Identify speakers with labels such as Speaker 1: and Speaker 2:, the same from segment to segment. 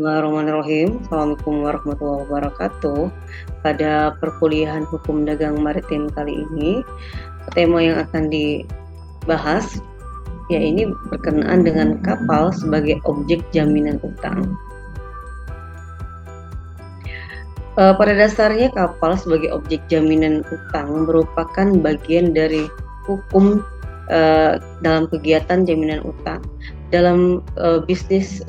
Speaker 1: Bismillahirrahmanirrahim. Assalamualaikum warahmatullahi wabarakatuh. Pada perkuliahan Hukum Dagang Maritim kali ini, tema yang akan dibahas yaitu berkenaan dengan kapal sebagai objek jaminan utang. Pada dasarnya kapal sebagai objek jaminan utang merupakan bagian dari hukum dalam kegiatan jaminan utang. Dalam bisnis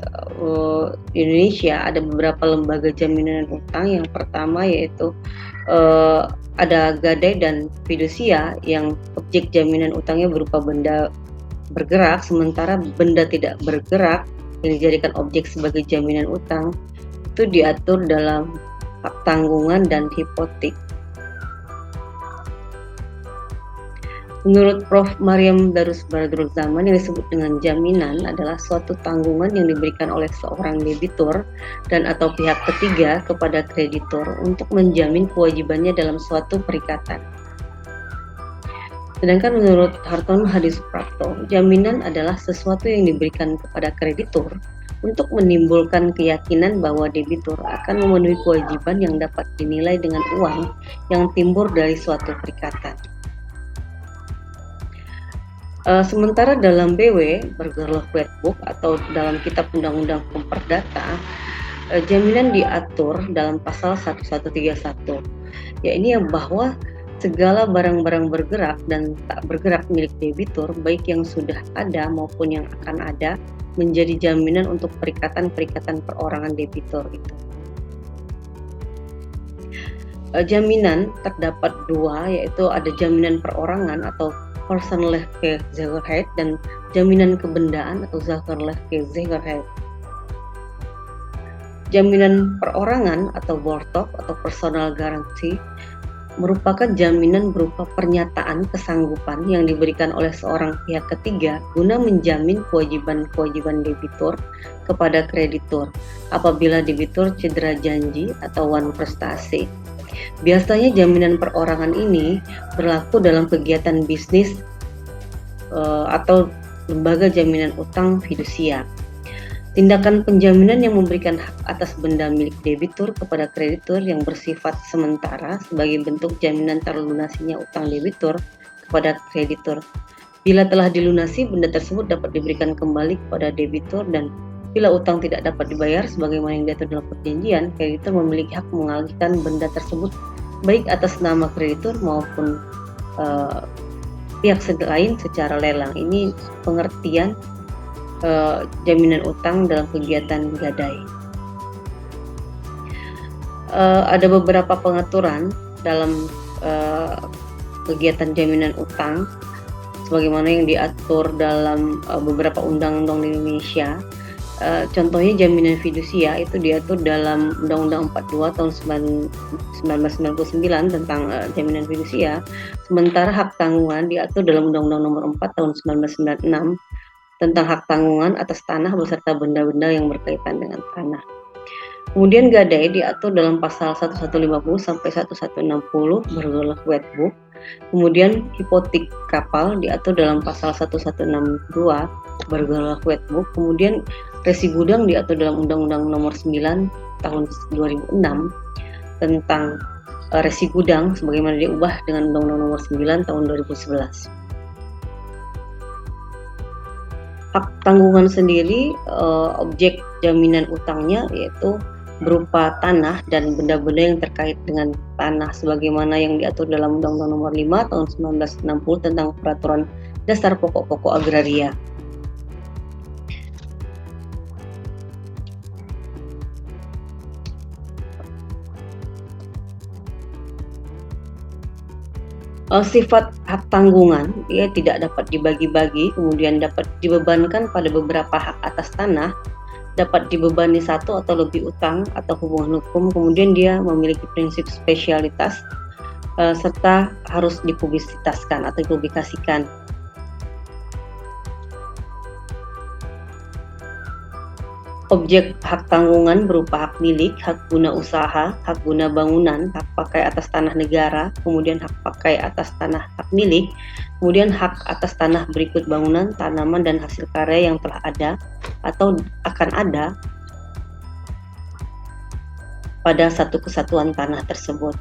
Speaker 1: Indonesia ada beberapa lembaga jaminan utang. Yang pertama yaitu ada gadai dan fidusia, yang objek jaminan utangnya berupa benda bergerak, sementara benda tidak bergerak yang dijadikan objek sebagai jaminan utang itu diatur dalam hak tanggungan dan hipotek. Menurut Prof. Maryam Darus Badrul Zaman, yang disebut dengan jaminan adalah suatu tanggungan yang diberikan oleh seorang debitur dan atau pihak ketiga kepada kreditur untuk menjamin kewajibannya dalam suatu perikatan. Sedangkan menurut Hartono Hadi Suprapto, jaminan adalah sesuatu yang diberikan kepada kreditur untuk menimbulkan keyakinan bahwa debitur akan memenuhi kewajiban yang dapat dinilai dengan uang yang timbul dari suatu perikatan. Sementara dalam BW Burger Law Book atau dalam Kitab Undang-Undang Hukum Perdata, jaminan diatur dalam pasal 1131, yaitu bahwa segala barang-barang bergerak dan tak bergerak milik debitur, baik yang sudah ada maupun yang akan ada, menjadi jaminan untuk perikatan-perikatan perorangan debitur itu. Jaminan terdapat dua, yaitu ada jaminan perorangan atau Personlijke zekerheid dan jaminan kebendaan atau zakelijke zekerheid. Jaminan perorangan atau bortof atau personal guarantee merupakan jaminan berupa pernyataan kesanggupan yang diberikan oleh seorang pihak ketiga guna menjamin kewajiban-kewajiban debitur kepada kreditur apabila debitur cedera janji atau wan prestasi. Biasanya jaminan perorangan ini berlaku dalam kegiatan bisnis atau lembaga jaminan utang fidusia. Tindakan penjaminan yang memberikan hak atas benda milik debitur kepada kreditur yang bersifat sementara sebagai bentuk jaminan terlunasinya utang debitur kepada kreditur. Bila telah dilunasi, benda tersebut dapat diberikan kembali kepada debitur, dan bila utang tidak dapat dibayar sebagaimana yang diatur dalam perjanjian, kreditur memiliki hak mengalihkan benda tersebut baik atas nama kreditur maupun pihak lain secara lelang. Ini pengertian jaminan utang dalam kegiatan gadai. Ada beberapa pengaturan dalam kegiatan jaminan utang sebagaimana yang diatur dalam beberapa undang-undang di Indonesia. Contohnya jaminan fidusia itu diatur dalam Undang-Undang 42 tahun 1999 tentang jaminan fidusia. Sementara hak tanggungan diatur dalam Undang-Undang Nomor 4 tahun 1996 tentang hak tanggungan atas tanah beserta benda-benda yang berkaitan dengan tanah. Kemudian gadai diatur dalam pasal 1150 sampai 1160 Burger Law Book. Kemudian hipotek kapal diatur dalam pasal 1162 Burger Law Book. Kemudian resi gudang diatur dalam Undang-Undang Nomor 9 tahun 2006 tentang resi gudang sebagaimana diubah dengan Undang-Undang Nomor 9 tahun 2011. Hak tanggungan sendiri, objek jaminan utangnya yaitu berupa tanah dan benda-benda yang terkait dengan tanah sebagaimana yang diatur dalam Undang-Undang Nomor 5 tahun 1960 tentang Peraturan Dasar Pokok-pokok Agraria. Sifat hak tanggungan, ia tidak dapat dibagi-bagi, kemudian dapat dibebankan pada beberapa hak atas tanah, dapat dibebani satu atau lebih utang atau hubungan hukum, kemudian dia memiliki prinsip spesialitas serta harus dipublisitaskan atau dipublikasikan. Objek hak tanggungan berupa hak milik, hak guna usaha, hak guna bangunan, hak pakai atas tanah negara, kemudian hak pakai atas tanah hak milik, kemudian hak atas tanah berikut bangunan, tanaman, dan hasil karya yang telah ada atau akan ada, pada satu kesatuan tanah tersebut.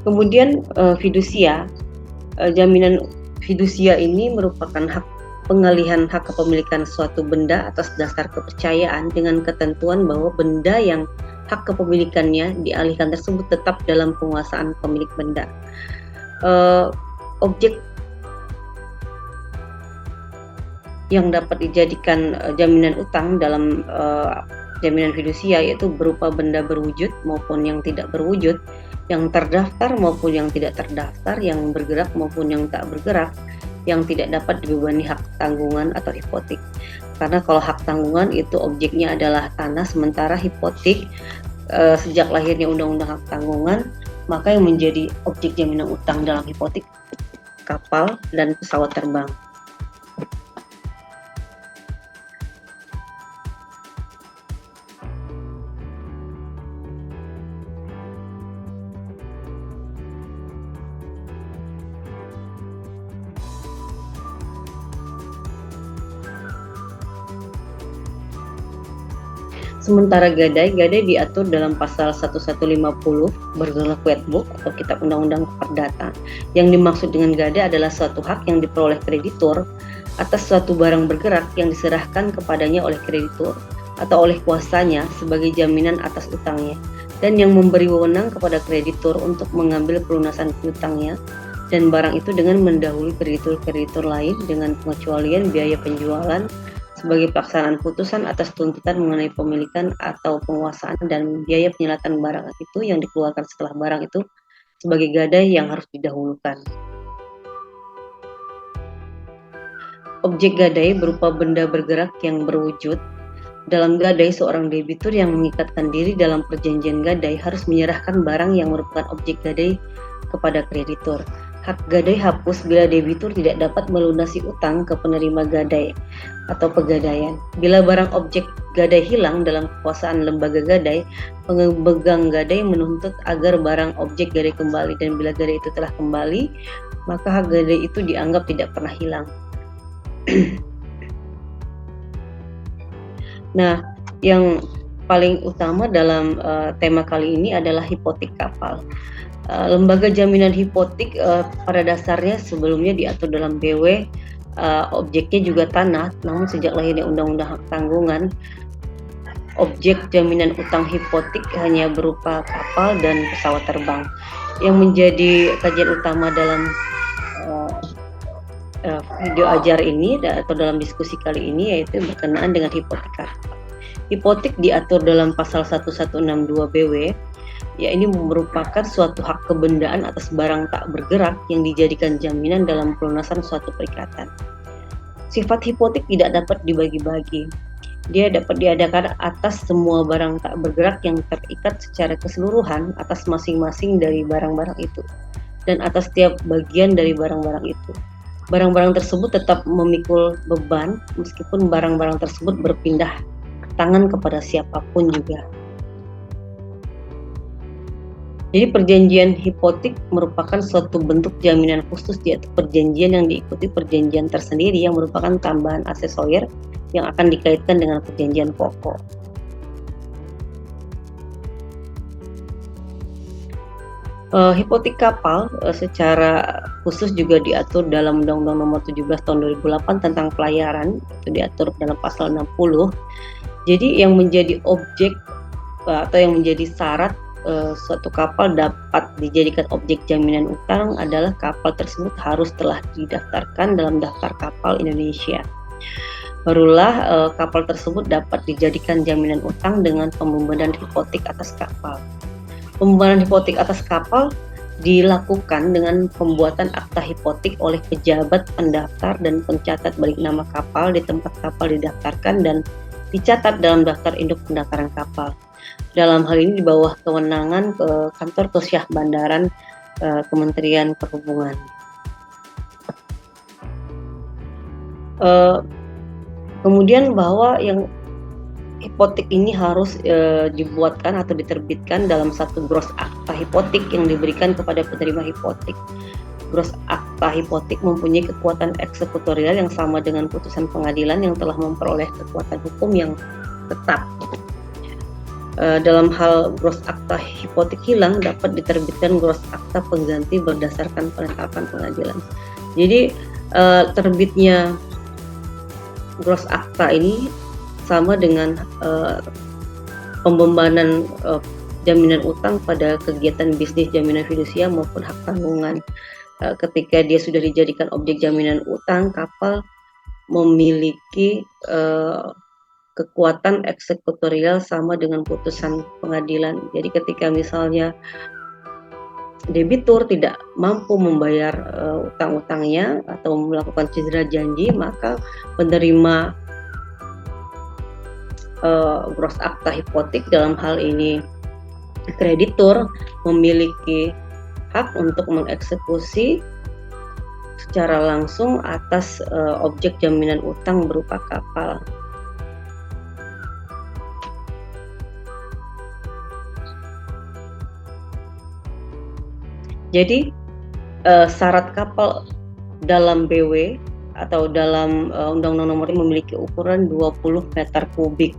Speaker 1: Kemudian fidusia, jaminan fidusia ini merupakan pengalihan hak kepemilikan suatu benda atas dasar kepercayaan dengan ketentuan bahwa benda yang hak kepemilikannya dialihkan tersebut tetap dalam penguasaan pemilik benda. Objek yang dapat dijadikan jaminan utang dalam jaminan fidusia yaitu berupa benda berwujud maupun yang tidak berwujud, yang terdaftar maupun yang tidak terdaftar, yang bergerak maupun yang tak bergerak, yang tidak dapat dibebani hak tanggungan atau hipotek. Karena kalau hak tanggungan itu objeknya adalah tanah, sementara hipotek sejak lahirnya undang-undang hak tanggungan, maka yang menjadi objek jaminan utang dalam hipotek kapal dan pesawat terbang. Sementara gadai diatur dalam pasal 1150 Bergerak Wetbook atau Kitab Undang-Undang Perdata. Yang dimaksud dengan gadai adalah suatu hak yang diperoleh kreditur atas suatu barang bergerak yang diserahkan kepadanya oleh kreditur atau oleh kuasanya sebagai jaminan atas utangnya, dan yang memberi wewenang kepada kreditur untuk mengambil pelunasan piutangnya dan barang itu dengan mendahului kreditur-kreditur lain dengan pengecualian biaya penjualan sebagai pelaksanaan putusan atas tuntutan mengenai pemilikan atau penguasaan dan biaya penyelatan barang itu yang dikeluarkan setelah barang itu sebagai gadai yang harus didahulukan. Objek gadai berupa benda bergerak yang berwujud. Dalam gadai, seorang debitur yang mengikatkan diri dalam perjanjian gadai harus menyerahkan barang yang merupakan objek gadai kepada kreditur. Hak gadai hapus bila debitur tidak dapat melunasi utang ke penerima gadai atau pegadaian. Bila barang objek gadai hilang dalam kekuasaan lembaga gadai, pemegang gadai menuntut agar barang objek gadai kembali, dan bila gadai itu telah kembali, maka hak gadai itu dianggap tidak pernah hilang. Nah, yang paling utama dalam tema kali ini adalah hipotek kapal. Lembaga jaminan hipotek pada dasarnya sebelumnya diatur dalam BW, objeknya juga tanah, namun sejak lahirnya Undang-Undang Hak Tanggungan, objek jaminan utang hipotek hanya berupa kapal dan pesawat terbang. Yang menjadi kajian utama dalam video ajar ini atau dalam diskusi kali ini yaitu berkenaan dengan hipotek kapal. Hipotek diatur dalam pasal 1162 BW. Ya, ini merupakan suatu hak kebendaan atas barang tak bergerak yang dijadikan jaminan dalam pelunasan suatu perikatan. Sifat hipotek tidak dapat dibagi-bagi. Dia dapat diadakan atas semua barang tak bergerak yang terikat secara keseluruhan atas masing-masing dari barang-barang itu, dan atas setiap bagian dari barang-barang itu. Barang-barang tersebut tetap memikul beban meskipun barang-barang tersebut berpindah tangan kepada siapapun juga. Jadi perjanjian hipotek merupakan suatu bentuk jaminan khusus yaitu perjanjian yang diikuti perjanjian tersendiri yang merupakan tambahan aksesorir yang akan dikaitkan dengan perjanjian pokok. Hipotek kapal secara khusus juga diatur dalam Undang-Undang Nomor 17 Tahun 2008 tentang pelayaran, itu diatur dalam pasal 60. Jadi yang menjadi objek atau yang menjadi syarat suatu kapal dapat dijadikan objek jaminan utang adalah kapal tersebut harus telah didaftarkan dalam daftar kapal Indonesia. Barulah kapal tersebut dapat dijadikan jaminan utang dengan pembebanan hipotek atas kapal. Pembebanan hipotek atas kapal dilakukan dengan pembuatan akta hipotek oleh pejabat pendaftar dan pencatat balik nama kapal di tempat kapal didaftarkan dan dicatat dalam daftar induk pendaftaran kapal. Dalam hal ini di bawah kewenangan kantor Kesyah Bandaran Kementerian Perhubungan. Kemudian bahwa yang hipotek ini harus dibuatkan atau diterbitkan dalam satu gros akta hipotek yang diberikan kepada penerima hipotek. Gros akta hipotek mempunyai kekuatan eksekutorial yang sama dengan putusan pengadilan yang telah memperoleh kekuatan hukum yang tetap. Dalam hal gros akta hipotek hilang, dapat diterbitkan gros akta pengganti berdasarkan penetapan pengadilan. Jadi terbitnya gros akta ini sama dengan pembebanan jaminan utang pada kegiatan bisnis jaminan fidusia maupun hak tanggungan. Ketika dia sudah dijadikan objek jaminan utang, kapal memiliki kekuatan eksekutorial sama dengan putusan pengadilan. Jadi ketika misalnya debitur tidak mampu membayar utang-utangnya atau melakukan cedera janji, maka penerima gros akta hipotek dalam hal ini kreditur memiliki hak untuk mengeksekusi secara langsung atas objek jaminan utang berupa kapal. Jadi syarat kapal dalam BW atau dalam Undang-Undang Nomor ini memiliki ukuran 20 meter kubik.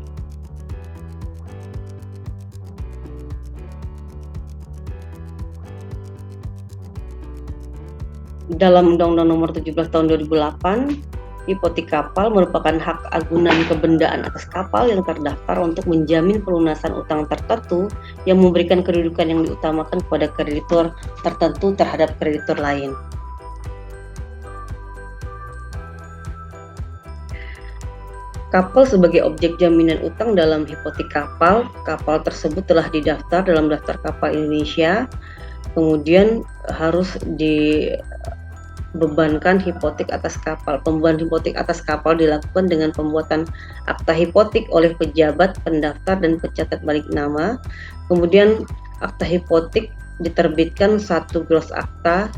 Speaker 1: Dalam Undang-Undang Nomor 17 Tahun 2008, hipotek kapal merupakan hak agunan kebendaan atas kapal yang terdaftar untuk menjamin pelunasan utang tertentu yang memberikan kedudukan yang diutamakan kepada kreditur tertentu terhadap kreditur lain. Kapal sebagai objek jaminan utang dalam hipotek kapal, kapal tersebut telah didaftar dalam daftar kapal Indonesia, kemudian harus bebankan hipotek atas kapal. Pembebanan hipotek atas kapal dilakukan dengan pembuatan akta hipotek oleh pejabat, pendaftar, dan pencatat balik nama. Kemudian akta hipotek diterbitkan satu gros akta.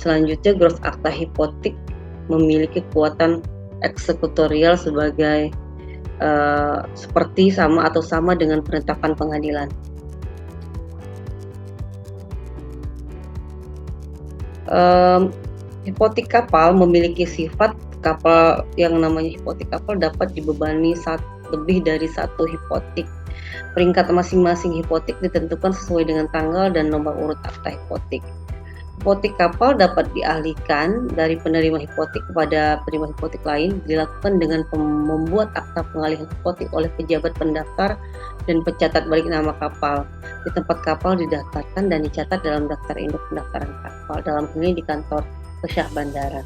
Speaker 1: Selanjutnya gros akta hipotek memiliki kekuatan eksekutorial sebagai seperti sama atau sama dengan penetapan pengadilan. Hipotek kapal memiliki sifat kapal yang namanya hipotek kapal dapat dibebani lebih dari satu hipotek. Peringkat masing-masing hipotek ditentukan sesuai dengan tanggal dan nomor urut akta hipotek. Hipotek kapal dapat dialihkan dari penerima hipotek kepada penerima hipotek lain dilakukan dengan membuat akta pengalihan hipotek oleh pejabat pendaftar dan pencatat balik nama kapal di tempat kapal didaftarkan dan dicatat dalam daftar induk pendaftaran kapal, dalam hal ini di kantor Syah Bandaran.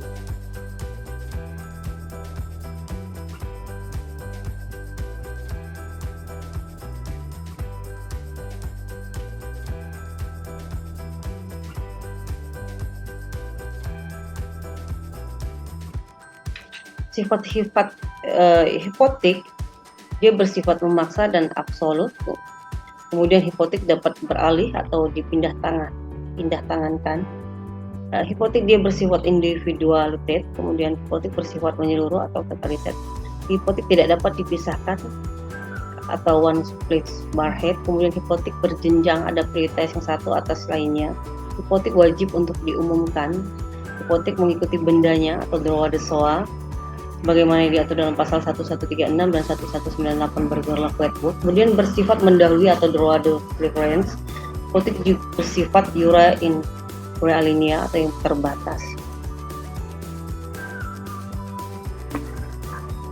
Speaker 1: Sifat-sifat hipotek, dia bersifat memaksa dan absolut. Kemudian hipotek dapat beralih atau pindah tangankan. Hipotek dia bersifat individualitet, kemudian hipotek bersifat menyeluruh atau totalitet. Hipotek tidak dapat dipisahkan atau one split barhead. Kemudian hipotek berjenjang, ada prioritas yang satu atas lainnya. Hipotek wajib untuk diumumkan. Hipotek mengikuti bendanya atau droit de soie sebagaimana diatur dalam pasal 1136 dan 1198 Burgerlijk Wetboek. Kemudian bersifat mendahului atau droit de préférence. Hipotek juga bersifat jure in alinea atau yang terbatas.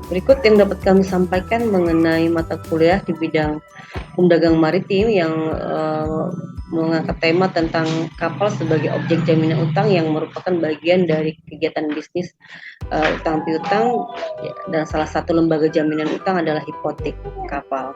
Speaker 1: Berikut yang dapat kami sampaikan mengenai mata kuliah di bidang hukum dagang maritim yang mengangkat tema tentang kapal sebagai objek jaminan utang yang merupakan bagian dari kegiatan bisnis utang piutang, dan salah satu lembaga jaminan utang adalah hipotek kapal.